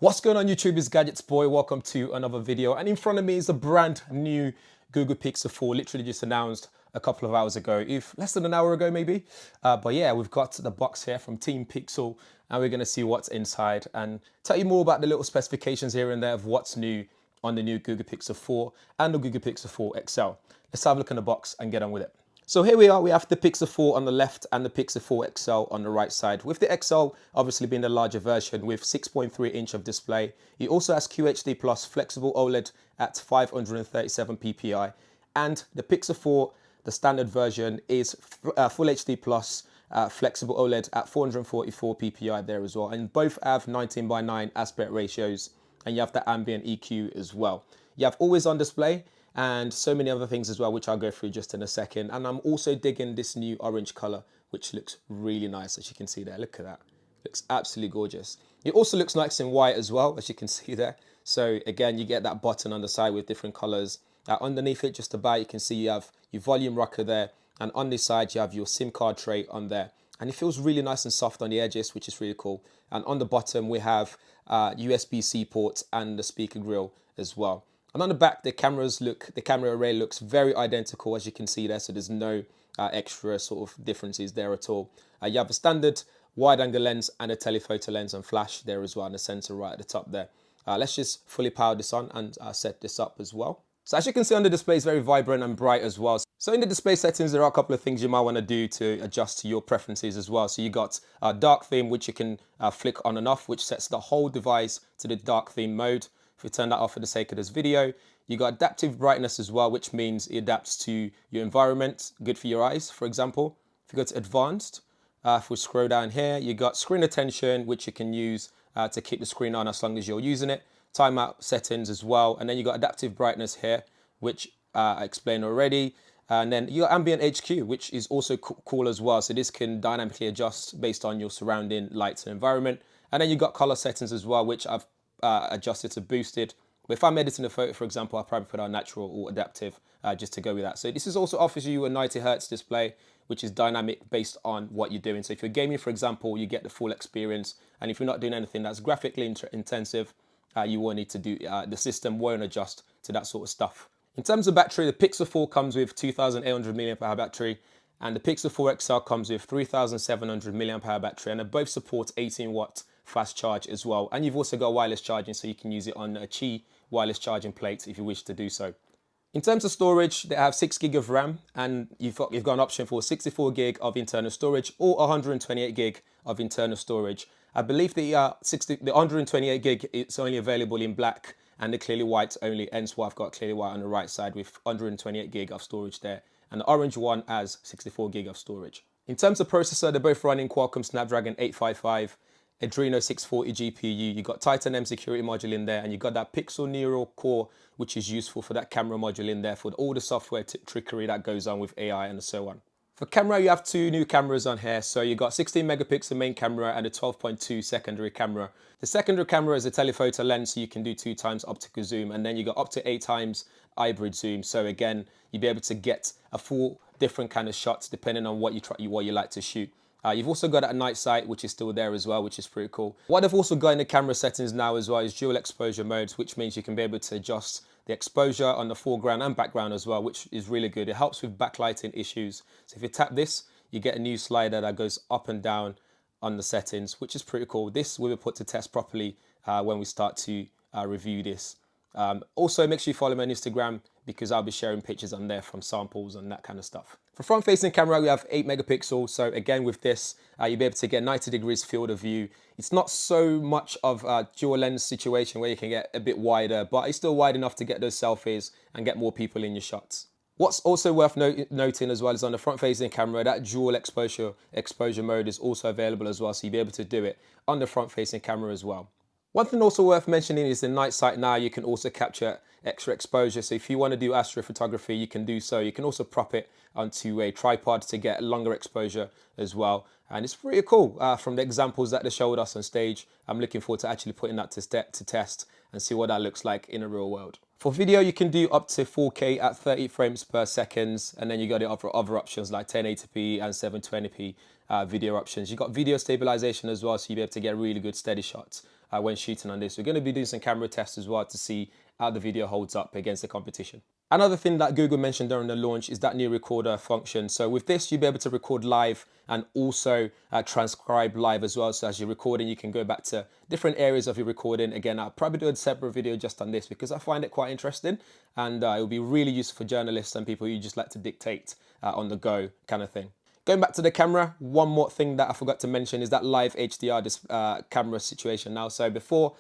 What's going on YouTube? It's Gadgets Boy. Welcome to another video. And in front of me is a brand new Google Pixel 4, literally just announced a couple of hours ago, if less than an hour ago maybe. But yeah, we've got the box here from Team Pixel and we're going to see what's inside and tell you more about the little specifications here and there of what's new on the new Google Pixel 4 and the Google Pixel 4 XL. Let's have a look in the box and get on with it. So here we are, we have the Pixel 4 on the left and the Pixel 4 XL on the right side. With the XL obviously being the larger version with 6.3 inch of display. It also has QHD Plus flexible OLED at 537 ppi. And the Pixel 4, the standard version, is Full HD Plus flexible OLED at 444 ppi there as well. And both have 19:9 aspect ratios and you have the ambient EQ as well. You have always on display and so many other things as well, which I'll go through just in a second. And I'm also digging this new orange color, which looks really nice, as you can see there. Look at that. Looks absolutely gorgeous. It also looks nice in white as well, as you can see there. So again, you get that button on the side with different colors. Underneath it, just about, you can see you have your volume rocker there. And on this side, you have your SIM card tray on there. And it feels really nice and soft on the edges, which is really cool. And on the bottom, we have USB-C ports and the speaker grill as well. And on the back, the camera array looks very identical, as you can see there. So there's no extra sort of differences there at all. You have a standard wide angle lens and a telephoto lens and flash there as well, and a sensor right at the top there. Let's just fully power this on and set this up as well. So as you can see on the display, it's very vibrant and bright as well. So in the display settings, there are a couple of things you might want to do to adjust to your preferences as well. So you got a dark theme, which you can flick on and off, which sets the whole device to the dark theme mode. If you turn that off for the sake of this video, you got adaptive brightness as well, which means it adapts to your environment, good for your eyes, for example. If you go to advanced, if we scroll down here, you got screen attention, which you can use to keep the screen on as long as you're using it. Timeout settings as well. And then you got adaptive brightness here, which I explained already. And then you got ambient HQ, which is also cool as well. So this can dynamically adjust based on your surrounding lights and environment. And then you got color settings as well, which I've adjusted to boosted. But if I'm editing a photo, for example, I'll probably put on natural or adaptive just to go with that. So this is also offers you a 90 Hertz display, which is dynamic based on what you're doing. So if you're gaming, for example, you get the full experience. And if you're not doing anything that's graphically intensive, you won't need to do, the system won't adjust to that sort of stuff. In terms of battery, the Pixel 4 comes with 2,800 mAh battery and the Pixel 4 XL comes with 3,700 mAh battery, and they both support 18-watt fast charge as well. And you've also got wireless charging, so you can use it on a Qi wireless charging plate if you wish to do so. In terms of storage, they have 6 gig of RAM and you've got an option for 64 gig of internal storage or 128 gig of internal storage. I believe the 128 gig is only available in black and the clearly white only, hence why I've got clearly white on the right side with 128 gig of storage there. And the orange one has 64 gig of storage. In terms of processor, they're both running Qualcomm Snapdragon 855, Adreno 640 GPU. You got Titan M security module in there, and you got that Pixel Neural Core, which is useful for that camera module in there for all the software trickery that goes on with AI and so on. For camera, you have 2 new cameras on here. So you got 16 megapixel main camera and a 12.2 secondary camera. The secondary camera is a telephoto lens, so you can do 2 times optical zoom, and then you got up to 8 times hybrid zoom. So again, you'll be able to get a full different kind of shots depending on what you like to shoot. You've also got a night sight, which is still there as well, which is pretty cool. What they've also got in the camera settings now as well is dual exposure modes, which means you can be able to adjust the exposure on the foreground and background as well, which is really good. It helps with backlighting issues. So if you tap this, you get a new slider that goes up and down on the settings, which is pretty cool. This will be put to test properly when we start to review this. Also, make sure you follow me on Instagram because I'll be sharing pictures on there from samples and that kind of stuff. For front-facing camera, we have 8 megapixels. So again, with this, you'll be able to get 90 degrees field of view. It's not so much of a dual lens situation where you can get a bit wider, but it's still wide enough to get those selfies and get more people in your shots. What's also worth noting as well is on the front-facing camera, that dual exposure mode is also available as well. So you'll be able to do it on the front-facing camera as well. One thing also worth mentioning is the night sight. Now you can also capture extra exposure. So if you want to do astrophotography, you can do so. You can also prop it onto a tripod to get longer exposure as well. And it's pretty cool from the examples that they showed us on stage. I'm looking forward to actually putting that to test and see what that looks like in the real world. For video, you can do up to 4K at 30 frames per second. And then you got the other options like 1080p and 720p video options. You got video stabilization as well, so you'll be able to get really good steady shots when shooting on this. We're going to be doing some camera tests as well to see how the video holds up against the competition. Another thing that Google mentioned during the launch is that new recorder function. So with this, you'll be able to record live and also transcribe live as well. So as you're recording, you can go back to different areas of your recording. Again, I'll probably do a separate video just on this because I find it quite interesting, and it will be really useful for journalists and people who just like to dictate on the go kind of thing. Going back to the camera, one more thing that I forgot to mention is that live HDR camera situation now. So before,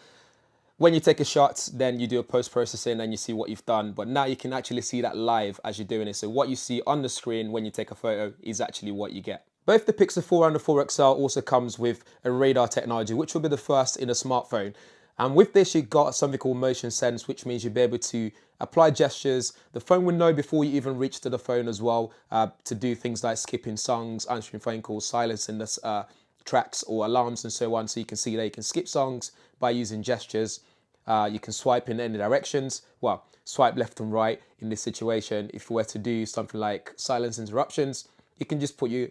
when you take a shot, then you do a post-processing and you see what you've done. But now you can actually see that live as you're doing it. So what you see on the screen when you take a photo is actually what you get. Both the Pixel 4 and the 4 XL also comes with a radar technology, which will be the first in a smartphone. And with this, you've got something called motion sense, which means you'll be able to apply gestures. The phone will know before you even reach to the phone as well, to do things like skipping songs, answering phone calls, silencing the tracks or alarms and so on. So you can see that you can skip songs by using gestures. You can swipe in any directions. Well, swipe left and right in this situation. If you were to do something like silence interruptions, you can just put your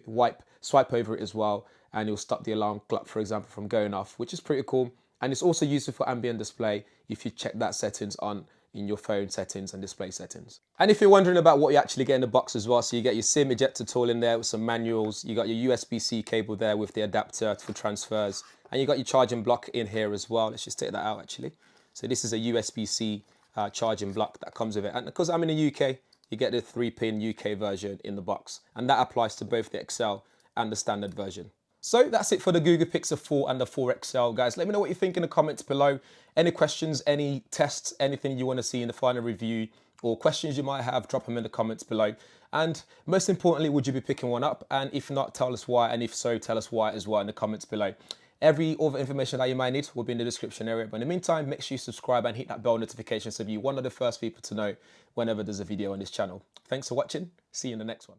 swipe over it as well, and it'll stop the alarm clock, for example, from going off, which is pretty cool. And it's also useful for ambient display if you check that settings on in your phone settings and display settings. And if you're wondering about what you actually get in the box as well, so you get your SIM ejector tool in there with some manuals, you got your USB-C cable there with the adapter for transfers, and you got your charging block in here as well. Let's just take that out actually. So this is a USB-C charging block that comes with it. And because I'm in the UK, you get the 3-pin UK version in the box. And that applies to both the XL and the standard version. So that's it for the Google Pixel 4 and the 4 XL, guys. Let me know what you think in the comments below. Any questions, any tests, anything you want to see in the final review, or questions you might have, drop them in the comments below. And most importantly, would you be picking one up? And if not, tell us why. And if so, tell us why as well in the comments below. Every other information that you might need will be in the description area. But in the meantime, make sure you subscribe and hit that bell notification so you're one of the first people to know whenever there's a video on this channel. Thanks for watching. See you in the next one.